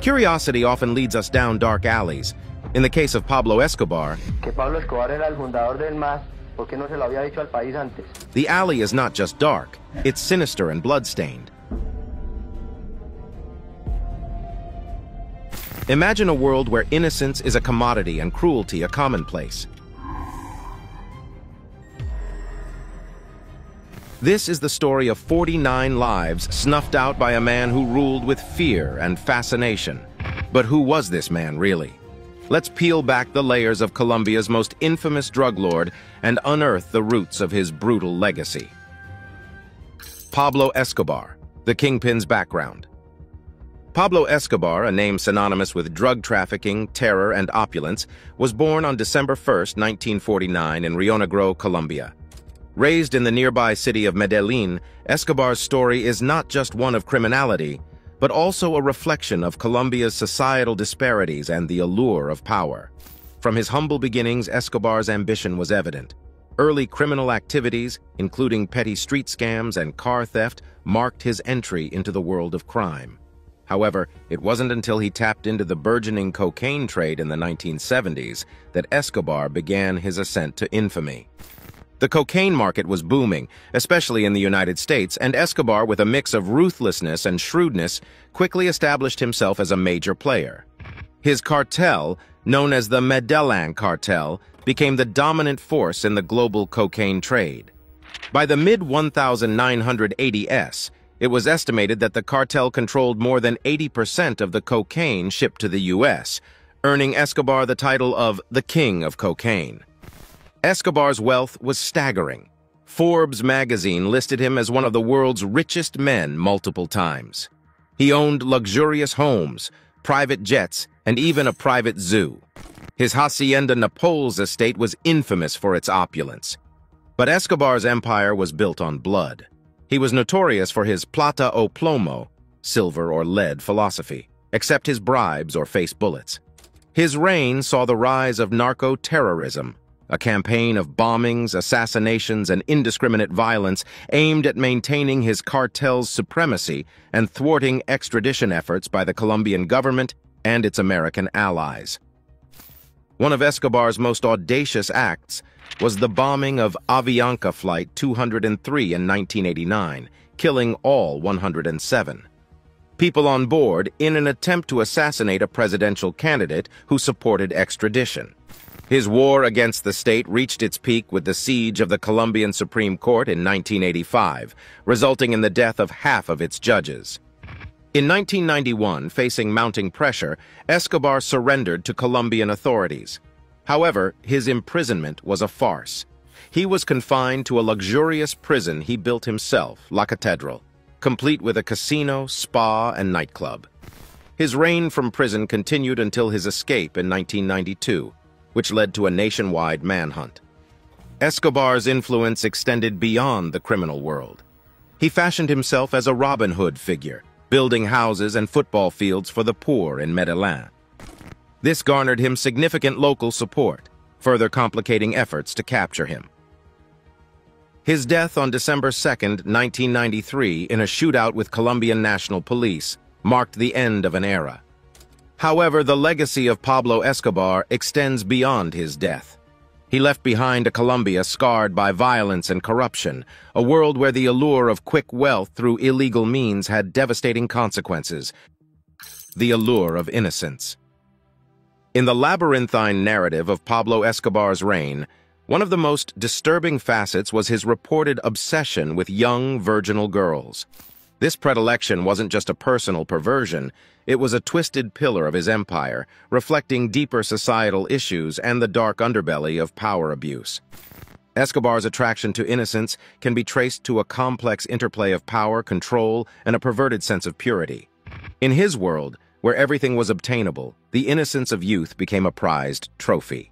Curiosity often leads us down dark alleys. In the case of Pablo Escobar, que Pablo Escobar era el fundador del MAS, ¿por qué no se lo había dicho al país antes? the alley is not just dark, it's sinister and blood-stained. Imagine a world where innocence is a commodity and cruelty a commonplace. This is the story of 49 lives snuffed out by a man who ruled with fear and fascination. But who was this man, really? Let's peel back the layers of Colombia's most infamous drug lord and unearth the roots of his brutal legacy. Pablo Escobar, the kingpin's background. Pablo Escobar, a name synonymous with drug trafficking, terror, and opulence, was born on December 1, 1949 in Rio Negro, Colombia. Raised in the nearby city of Medellin, Escobar's story is not just one of criminality, but also a reflection of Colombia's societal disparities and the allure of power. From his humble beginnings, Escobar's ambition was evident. Early criminal activities, including petty street scams and car theft, marked his entry into the world of crime. However, it wasn't until he tapped into the burgeoning cocaine trade in the 1970s that Escobar began his ascent to infamy. The cocaine market was booming, especially in the United States, and Escobar, with a mix of ruthlessness and shrewdness, quickly established himself as a major player. His cartel, known as the Medellin Cartel, became the dominant force in the global cocaine trade. By the mid-1980s, it was estimated that the cartel controlled more than 80% of the cocaine shipped to the U.S., earning Escobar the title of the King of Cocaine. Escobar's wealth was staggering. Forbes magazine listed him as one of the world's richest men multiple times. He owned luxurious homes, private jets, and even a private zoo. His Hacienda Naples estate was infamous for its opulence. But Escobar's empire was built on blood. He was notorious for his plata o plomo, silver or lead philosophy, accept his bribes or face bullets. His reign saw the rise of narco-terrorism, a campaign of bombings, assassinations, and indiscriminate violence aimed at maintaining his cartel's supremacy and thwarting extradition efforts by the Colombian government and its American allies. One of Escobar's most audacious acts was the bombing of Avianca Flight 203 in 1989, killing all 107 people on board in an attempt to assassinate a presidential candidate who supported extradition. His war against the state reached its peak with the siege of the Colombian Supreme Court in 1985, resulting in the death of half of its judges. In 1991, facing mounting pressure, Escobar surrendered to Colombian authorities. However, his imprisonment was a farce. He was confined to a luxurious prison he built himself, La Catedral, complete with a casino, spa, and nightclub. His reign from prison continued until his escape in 1992, which led to a nationwide manhunt. Escobar's influence extended beyond the criminal world. He fashioned himself as a Robin Hood figure, building houses and football fields for the poor in Medellin. This garnered him significant local support, further complicating efforts to capture him. His death on December 2, 1993, in a shootout with Colombian National Police, marked the end of an era. However, the legacy of Pablo Escobar extends beyond his death. He left behind a Colombia scarred by violence and corruption, a world where the allure of quick wealth through illegal means had devastating consequences. The allure of innocence. In the labyrinthine narrative of Pablo Escobar's reign, one of the most disturbing facets was his reported obsession with young, virginal girls. This predilection wasn't just a personal perversion, it was a twisted pillar of his empire, reflecting deeper societal issues and the dark underbelly of power abuse. Escobar's attraction to innocence can be traced to a complex interplay of power, control, and a perverted sense of purity. In his world, where everything was obtainable, the innocence of youth became a prized trophy.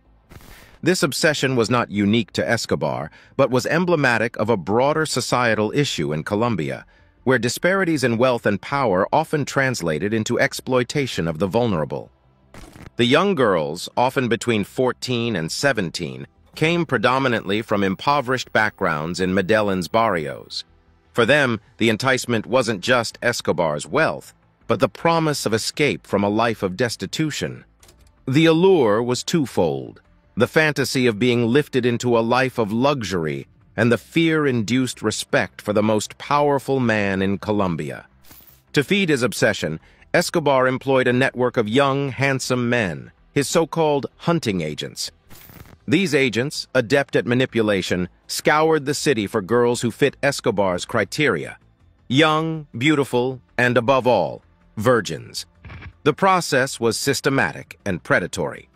This obsession was not unique to Escobar, but was emblematic of a broader societal issue in Colombia, where disparities in wealth and power often translated into exploitation of the vulnerable. The young girls, often between 14 and 17, came predominantly from impoverished backgrounds in Medellin's barrios. For them, the enticement wasn't just Escobar's wealth, but the promise of escape from a life of destitution. The allure was twofold: the fantasy of being lifted into a life of luxury and the fear-induced respect for the most powerful man in Colombia. To feed his obsession, Escobar employed a network of young, handsome men, his so-called hunting agents. These agents, adept at manipulation, scoured the city for girls who fit Escobar's criteria: young, beautiful, and above all, virgins. The process was systematic and predatory.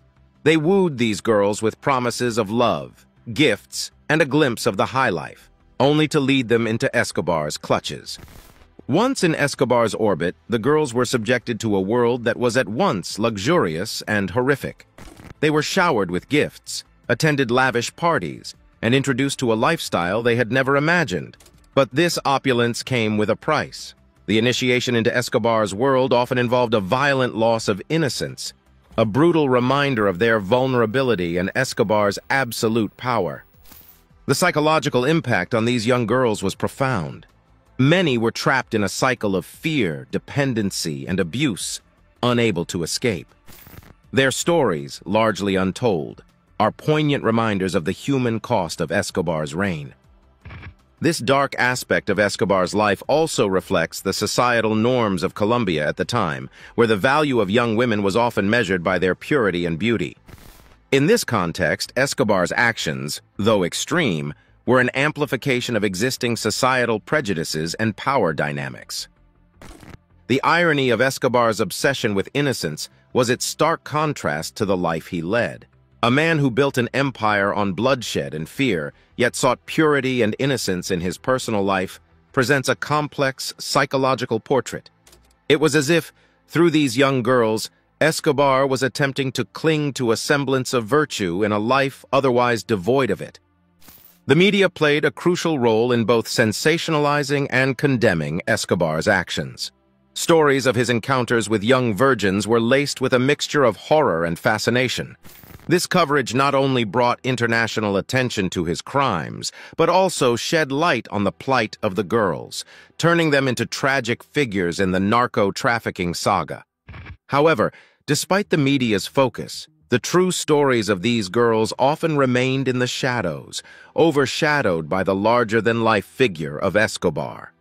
They wooed these girls with promises of love, gifts, and a glimpse of the high life, only to lead them into Escobar's clutches. Once in Escobar's orbit, the girls were subjected to a world that was at once luxurious and horrific. They were showered with gifts, attended lavish parties, and introduced to a lifestyle they had never imagined. But this opulence came with a price. The initiation into Escobar's world often involved a violent loss of innocence, a brutal reminder of their vulnerability and Escobar's absolute power. The psychological impact on these young girls was profound. Many were trapped in a cycle of fear, dependency, and abuse, unable to escape. Their stories, largely untold, are poignant reminders of the human cost of Escobar's reign. This dark aspect of Escobar's life also reflects the societal norms of Colombia at the time, where the value of young women was often measured by their purity and beauty. In this context, Escobar's actions, though extreme, were an amplification of existing societal prejudices and power dynamics. The irony of Escobar's obsession with innocence was its stark contrast to the life he led. A man who built an empire on bloodshed and fear, yet sought purity and innocence in his personal life, presents a complex psychological portrait. It was as if, through these young girls, Escobar was attempting to cling to a semblance of virtue in a life otherwise devoid of it. The media played a crucial role in both sensationalizing and condemning Escobar's actions. Stories of his encounters with young virgins were laced with a mixture of horror and fascination. This coverage not only brought international attention to his crimes, but also shed light on the plight of the girls, turning them into tragic figures in the narco-trafficking saga. However, despite the media's focus, the true stories of these girls often remained in the shadows, overshadowed by the larger-than-life figure of Escobar.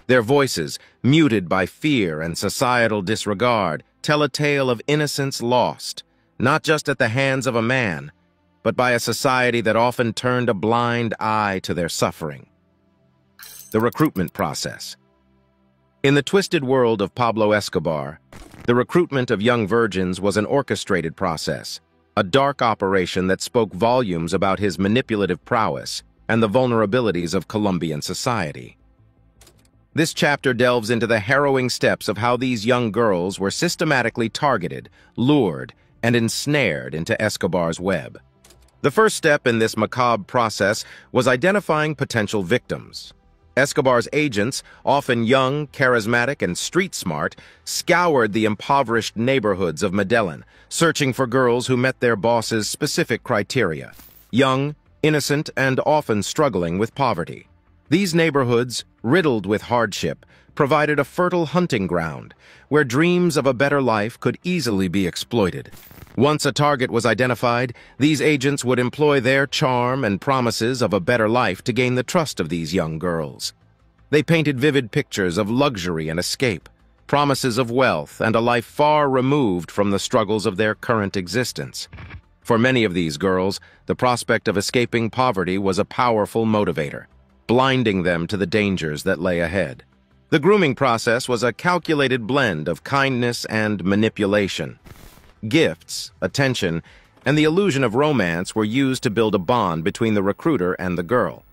Their voices, muted by fear and societal disregard, tell a tale of innocence lost, not just at the hands of a man, but by a society that often turned a blind eye to their suffering. The recruitment process. In the twisted world of Pablo Escobar, the recruitment of young virgins was an orchestrated process, a dark operation that spoke volumes about his manipulative prowess and the vulnerabilities of Colombian society. This chapter delves into the harrowing steps of how these young girls were systematically targeted, lured, and ensnared into Escobar's web. The first step in this macabre process was identifying potential victims. Escobar's agents, often young, charismatic, and street-smart, scoured the impoverished neighborhoods of Medellin, searching for girls who met their boss's specific criteria: young, innocent, and often struggling with poverty. These neighborhoods, riddled with hardship, provided a fertile hunting ground, where dreams of a better life could easily be exploited. Once a target was identified, these agents would employ their charm and promises of a better life to gain the trust of these young girls. They painted vivid pictures of luxury and escape, promises of wealth and a life far removed from the struggles of their current existence. For many of these girls, the prospect of escaping poverty was a powerful motivator, blinding them to the dangers that lay ahead. The grooming process was a calculated blend of kindness and manipulation. Gifts, attention, and the illusion of romance were used to build a bond between the recruiter and the girl.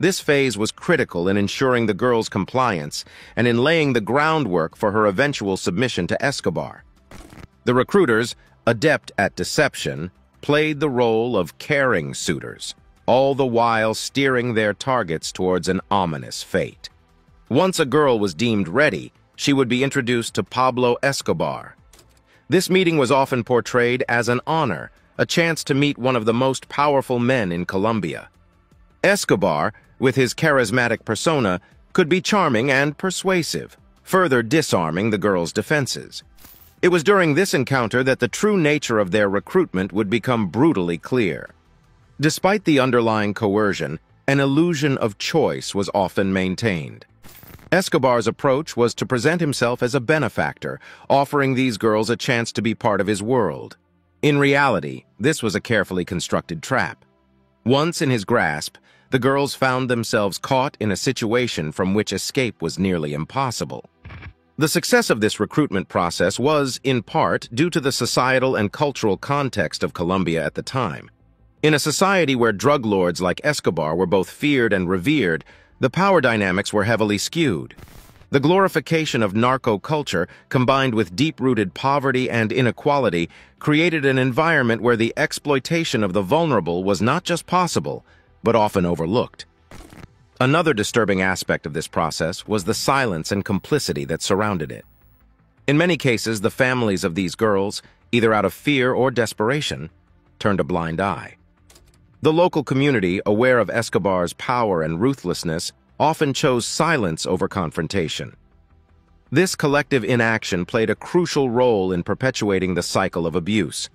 This phase was critical in ensuring the girl's compliance and in laying the groundwork for her eventual submission to Escobar. The recruiters, adept at deception, played the role of caring suitors, all the while steering their targets towards an ominous fate. Once a girl was deemed ready, she would be introduced to Pablo Escobar. This meeting was often portrayed as an honor, a chance to meet one of the most powerful men in Colombia. Escobar, with his charismatic persona, could be charming and persuasive, further disarming the girls' defenses. It was during this encounter that the true nature of their recruitment would become brutally clear. Despite the underlying coercion, an illusion of choice was often maintained. Escobar's approach was to present himself as a benefactor, offering these girls a chance to be part of his world. In reality, this was a carefully constructed trap. Once in his grasp, the girls found themselves caught in a situation from which escape was nearly impossible. The success of this recruitment process was, in part, due to the societal and cultural context of Colombia at the time. In a society where drug lords like Escobar were both feared and revered, the power dynamics were heavily skewed. The glorification of narco culture, combined with deep-rooted poverty and inequality, created an environment where the exploitation of the vulnerable was not just possible, but often overlooked. Another disturbing aspect of this process was the silence and complicity that surrounded it. In many cases, the families of these girls, either out of fear or desperation, turned a blind eye. The local community, aware of Escobar's power and ruthlessness, often chose silence over confrontation. This collective inaction played a crucial role in perpetuating the cycle of abuse.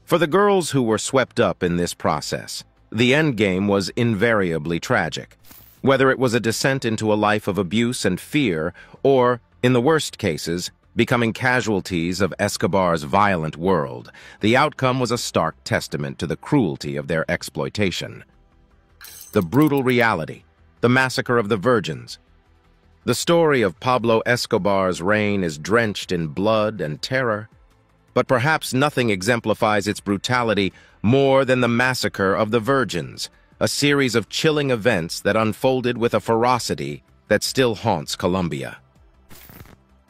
For the girls who were swept up in this process, the endgame was invariably tragic. Whether it was a descent into a life of abuse and fear, or, in the worst cases, becoming casualties of Escobar's violent world, the outcome was a stark testament to the cruelty of their exploitation. The brutal reality, the massacre of the virgins. The story of Pablo Escobar's reign is drenched in blood and terror, but perhaps nothing exemplifies its brutality more than the massacre of the virgins, a series of chilling events that unfolded with a ferocity that still haunts Colombia.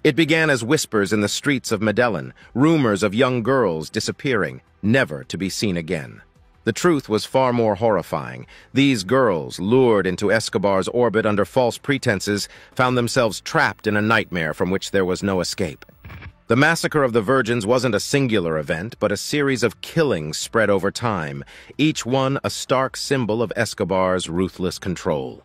It began as whispers in the streets of Medellin, rumors of young girls disappearing, never to be seen again. The truth was far more horrifying. These girls, lured into Escobar's orbit under false pretenses, found themselves trapped in a nightmare from which there was no escape. The massacre of the virgins wasn't a singular event, but a series of killings spread over time, each one a stark symbol of Escobar's ruthless control.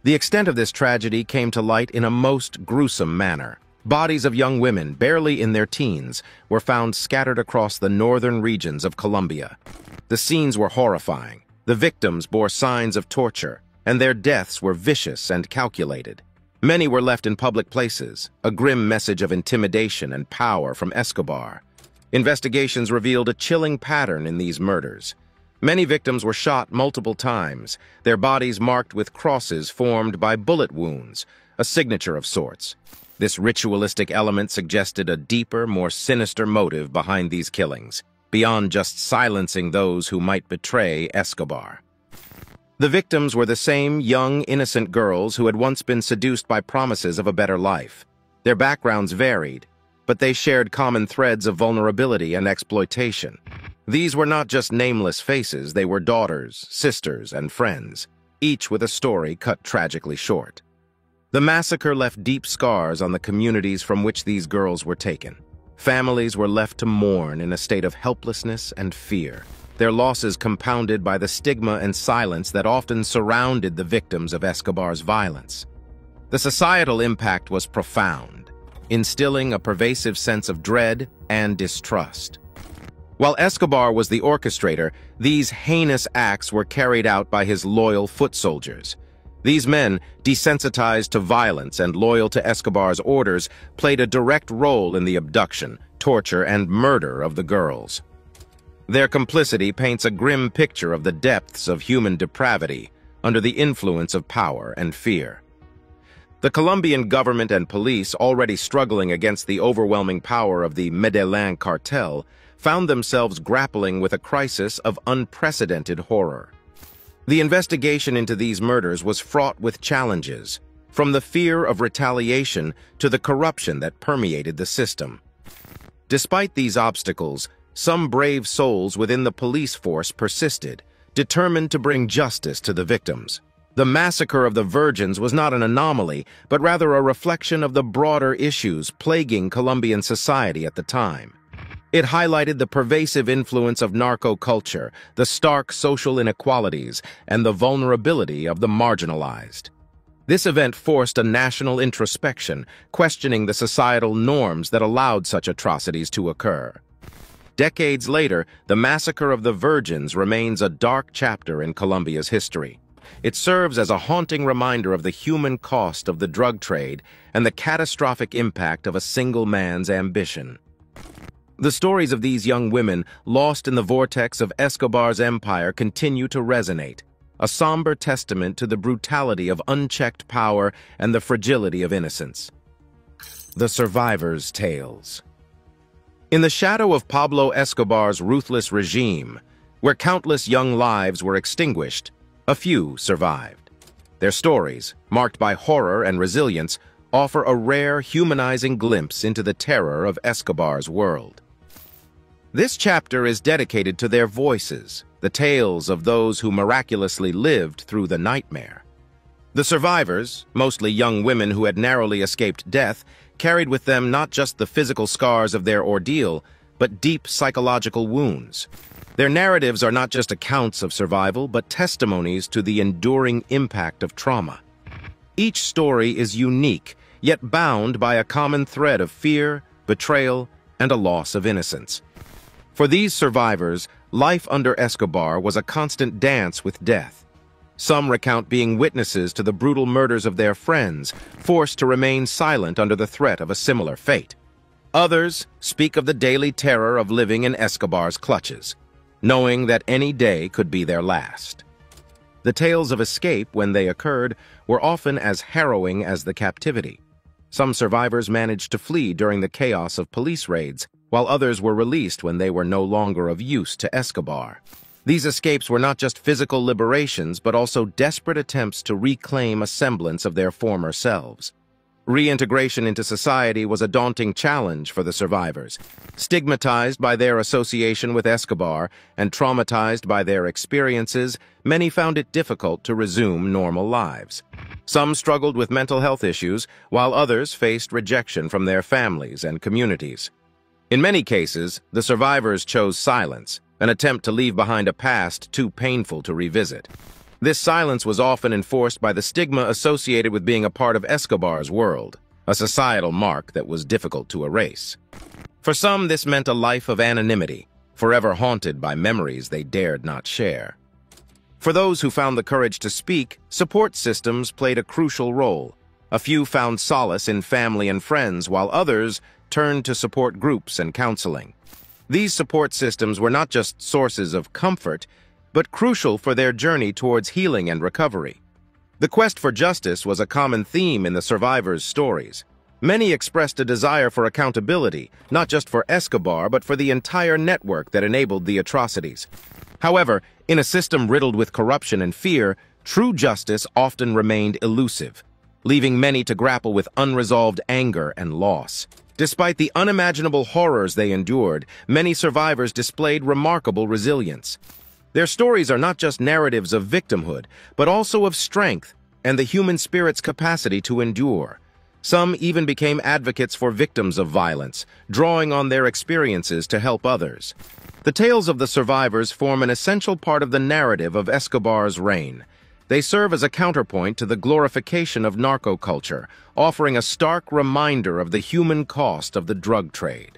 The extent of this tragedy came to light in a most gruesome manner. Bodies of young women, barely in their teens, were found scattered across the northern regions of Colombia. The scenes were horrifying. The victims bore signs of torture, and their deaths were vicious and calculated. Many were left in public places, a grim message of intimidation and power from Escobar. Investigations revealed a chilling pattern in these murders. Many victims were shot multiple times, their bodies marked with crosses formed by bullet wounds, a signature of sorts. This ritualistic element suggested a deeper, more sinister motive behind these killings, beyond just silencing those who might betray Escobar. The victims were the same young, innocent girls who had once been seduced by promises of a better life. Their backgrounds varied, but they shared common threads of vulnerability and exploitation. These were not just nameless faces, they were daughters, sisters, and friends, each with a story cut tragically short. The massacre left deep scars on the communities from which these girls were taken. Families were left to mourn in a state of helplessness and fear, their losses compounded by the stigma and silence that often surrounded the victims of Escobar's violence. The societal impact was profound, instilling a pervasive sense of dread and distrust. While Escobar was the orchestrator, these heinous acts were carried out by his loyal foot soldiers. These men, desensitized to violence and loyal to Escobar's orders, played a direct role in the abduction, torture, and murder of the girls. Their complicity paints a grim picture of the depths of human depravity under the influence of power and fear. The Colombian government and police, already struggling against the overwhelming power of the Medellin cartel, found themselves grappling with a crisis of unprecedented horror. The investigation into these murders was fraught with challenges, from the fear of retaliation to the corruption that permeated the system. Despite these obstacles, some brave souls within the police force persisted, determined to bring justice to the victims. The massacre of the virgins was not an anomaly, but rather a reflection of the broader issues plaguing Colombian society at the time. It highlighted the pervasive influence of narco culture, the stark social inequalities, and the vulnerability of the marginalized. This event forced a national introspection, questioning the societal norms that allowed such atrocities to occur. Decades later, the massacre of the Virgins remains a dark chapter in Colombia's history. It serves as a haunting reminder of the human cost of the drug trade and the catastrophic impact of a single man's ambition. The stories of these young women, lost in the vortex of Escobar's empire, continue to resonate, a somber testament to the brutality of unchecked power and the fragility of innocence. The survivors' tales. In the shadow of Pablo Escobar's ruthless regime, where countless young lives were extinguished, a few survived. Their stories, marked by horror and resilience, offer a rare, humanizing glimpse into the terror of Escobar's world. This chapter is dedicated to their voices, the tales of those who miraculously lived through the nightmare. The survivors, mostly young women who had narrowly escaped death, carried with them not just the physical scars of their ordeal, but deep psychological wounds. Their narratives are not just accounts of survival, but testimonies to the enduring impact of trauma. Each story is unique, yet bound by a common thread of fear, betrayal, and a loss of innocence. For these survivors, life under Escobar was a constant dance with death. Some recount being witnesses to the brutal murders of their friends, forced to remain silent under the threat of a similar fate. Others speak of the daily terror of living in Escobar's clutches, knowing that any day could be their last. The tales of escape, when they occurred, were often as harrowing as the captivity. Some survivors managed to flee during the chaos of police raids, while others were released when they were no longer of use to Escobar. These escapes were not just physical liberations, but also desperate attempts to reclaim a semblance of their former selves. Reintegration into society was a daunting challenge for the survivors. Stigmatized by their association with Escobar and traumatized by their experiences, many found it difficult to resume normal lives. Some struggled with mental health issues, while others faced rejection from their families and communities. In many cases, the survivors chose silence, an attempt to leave behind a past too painful to revisit. This silence was often enforced by the stigma associated with being a part of Escobar's world, a societal mark that was difficult to erase. For some, this meant a life of anonymity, forever haunted by memories they dared not share. For those who found the courage to speak, support systems played a crucial role. A few found solace in family and friends, while others turned to support groups and counseling. These support systems were not just sources of comfort, but crucial for their journey towards healing and recovery. The quest for justice was a common theme in the survivors' stories. Many expressed a desire for accountability, not just for Escobar, but for the entire network that enabled the atrocities. However, in a system riddled with corruption and fear, true justice often remained elusive, leaving many to grapple with unresolved anger and loss. Despite the unimaginable horrors they endured, many survivors displayed remarkable resilience. Their stories are not just narratives of victimhood, but also of strength and the human spirit's capacity to endure. Some even became advocates for victims of violence, drawing on their experiences to help others. The tales of the survivors form an essential part of the narrative of Escobar's reign. They serve as a counterpoint to the glorification of narco-culture, offering a stark reminder of the human cost of the drug trade.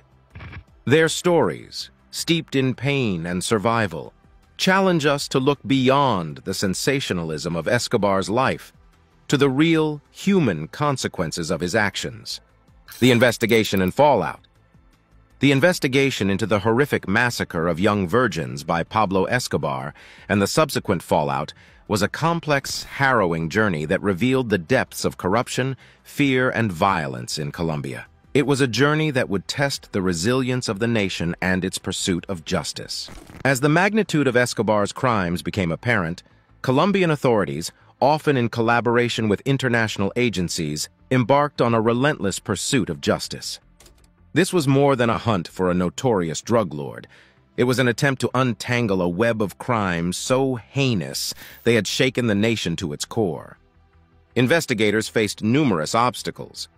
Their stories, steeped in pain and survival, challenge us to look beyond the sensationalism of Escobar's life to the real, human consequences of his actions. The investigation and fallout. The investigation into the horrific massacre of young virgins by Pablo Escobar and the subsequent fallout was a complex, harrowing journey that revealed the depths of corruption, fear, and violence in Colombia. It was a journey that would test the resilience of the nation and its pursuit of justice. As the magnitude of Escobar's crimes became apparent, Colombian authorities, often in collaboration with international agencies, embarked on a relentless pursuit of justice. This was more than a hunt for a notorious drug lord. It was an attempt to untangle a web of crimes so heinous they had shaken the nation to its core. Investigators faced numerous obstacles.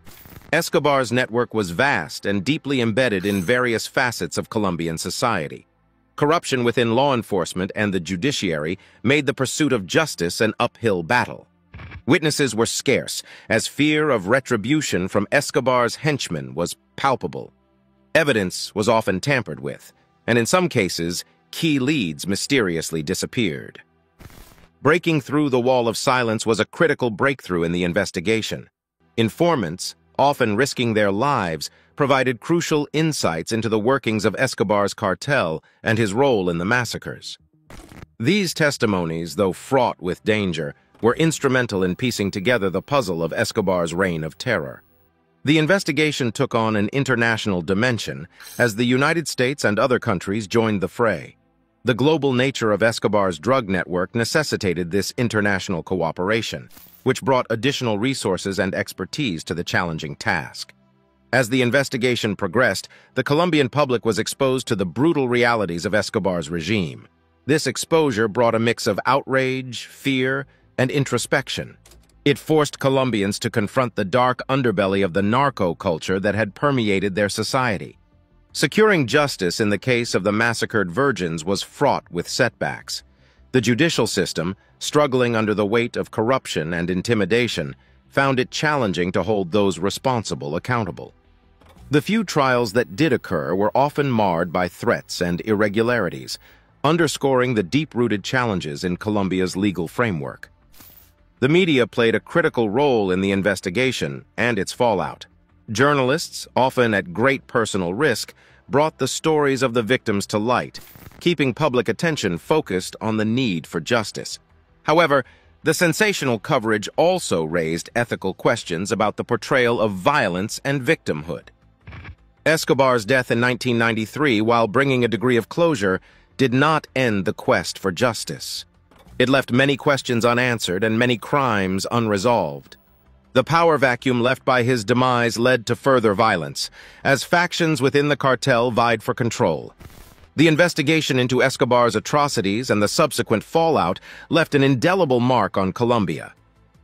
Escobar's network was vast and deeply embedded in various facets of Colombian society. Corruption within law enforcement and the judiciary made the pursuit of justice an uphill battle. Witnesses were scarce, as fear of retribution from Escobar's henchmen was palpable. Evidence was often tampered with, and in some cases, key leads mysteriously disappeared. Breaking through the wall of silence was a critical breakthrough in the investigation. Informants, often risking their lives, provided crucial insights into the workings of Escobar's cartel and his role in the massacres. These testimonies, though fraught with danger, were instrumental in piecing together the puzzle of Escobar's reign of terror. The investigation took on an international dimension as the United States and other countries joined the fray. The global nature of Escobar's drug network necessitated this international cooperation, which brought additional resources and expertise to the challenging task. As the investigation progressed, the Colombian public was exposed to the brutal realities of Escobar's regime. This exposure brought a mix of outrage, fear, and introspection. It forced Colombians to confront the dark underbelly of the narco culture that had permeated their society. Securing justice in the case of the massacred virgins was fraught with setbacks. The judicial system, struggling under the weight of corruption and intimidation, found it challenging to hold those responsible accountable. The few trials that did occur were often marred by threats and irregularities, underscoring the deep-rooted challenges in Colombia's legal framework. The media played a critical role in the investigation and its fallout. Journalists, often at great personal risk, brought the stories of the victims to light, keeping public attention focused on the need for justice. However, the sensational coverage also raised ethical questions about the portrayal of violence and victimhood. Escobar's death in 1993, while bringing a degree of closure, did not end the quest for justice. It left many questions unanswered and many crimes unresolved. The power vacuum left by his demise led to further violence, as factions within the cartel vied for control. The investigation into Escobar's atrocities and the subsequent fallout left an indelible mark on Colombia.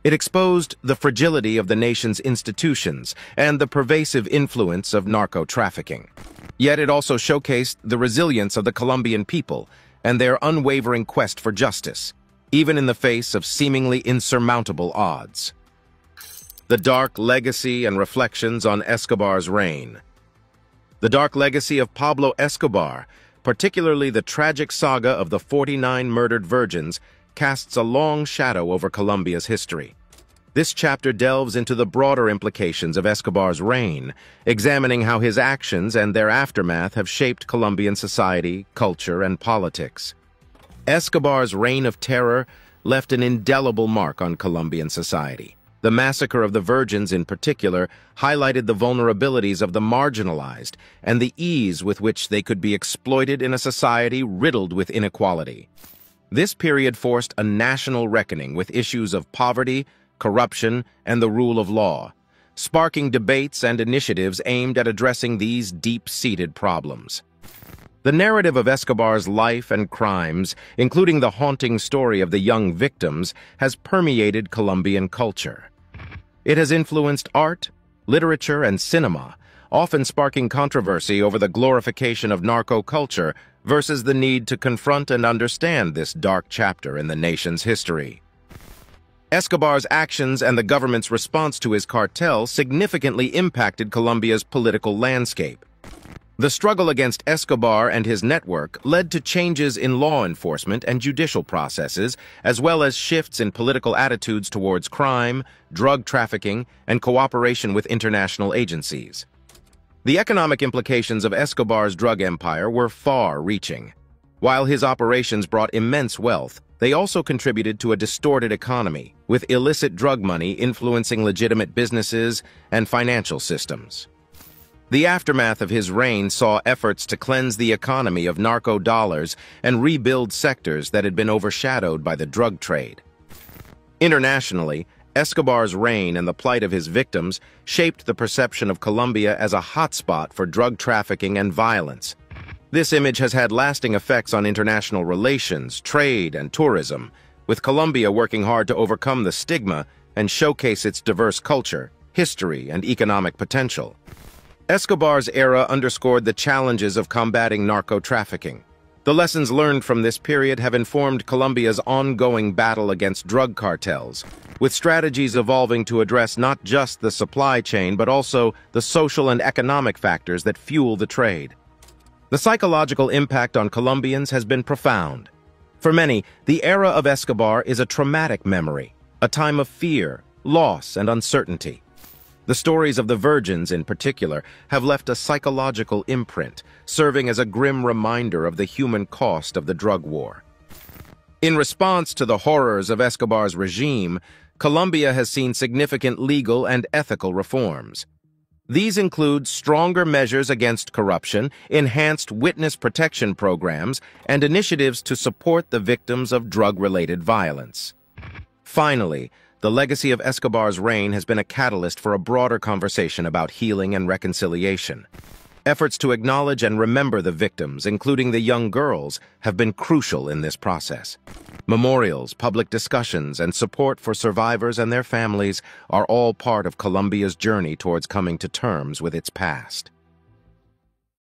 It exposed the fragility of the nation's institutions and the pervasive influence of narco-trafficking. Yet it also showcased the resilience of the Colombian people and their unwavering quest for justice, even in the face of seemingly insurmountable odds. The dark legacy and reflections on Escobar's reign. The dark legacy of Pablo Escobar, particularly the tragic saga of the 49 murdered virgins, casts a long shadow over Colombia's history. This chapter delves into the broader implications of Escobar's reign, examining how his actions and their aftermath have shaped Colombian society, culture, and politics. Escobar's reign of terror left an indelible mark on Colombian society. The massacre of the virgins in particular highlighted the vulnerabilities of the marginalized and the ease with which they could be exploited in a society riddled with inequality. This period forced a national reckoning with issues of poverty, corruption, and the rule of law, sparking debates and initiatives aimed at addressing these deep-seated problems. The narrative of Escobar's life and crimes, including the haunting story of the young victims, has permeated Colombian culture. It has influenced art, literature, and cinema, often sparking controversy over the glorification of narco culture versus the need to confront and understand this dark chapter in the nation's history. Escobar's actions and the government's response to his cartel significantly impacted Colombia's political landscape. The struggle against Escobar and his network led to changes in law enforcement and judicial processes, as well as shifts in political attitudes towards crime, drug trafficking, and cooperation with international agencies. The economic implications of Escobar's drug empire were far-reaching. While his operations brought immense wealth, they also contributed to a distorted economy, with illicit drug money influencing legitimate businesses and financial systems. The aftermath of his reign saw efforts to cleanse the economy of narco dollars and rebuild sectors that had been overshadowed by the drug trade. Internationally, Escobar's reign and the plight of his victims shaped the perception of Colombia as a hotspot for drug trafficking and violence. This image has had lasting effects on international relations, trade, and tourism, with Colombia working hard to overcome the stigma and showcase its diverse culture, history, and economic potential. Escobar's era underscored the challenges of combating narco-trafficking. The lessons learned from this period have informed Colombia's ongoing battle against drug cartels, with strategies evolving to address not just the supply chain but also the social and economic factors that fuel the trade. The psychological impact on Colombians has been profound. For many, the era of Escobar is a traumatic memory, a time of fear, loss, and uncertainty. The stories of the virgins, in particular, have left a psychological imprint, serving as a grim reminder of the human cost of the drug war. In response to the horrors of Escobar's regime, Colombia has seen significant legal and ethical reforms. These include stronger measures against corruption, enhanced witness protection programs, and initiatives to support the victims of drug-related violence. Finally, the legacy of Escobar's reign has been a catalyst for a broader conversation about healing and reconciliation. Efforts to acknowledge and remember the victims, including the young girls, have been crucial in this process. Memorials, public discussions, and support for survivors and their families are all part of Colombia's journey towards coming to terms with its past.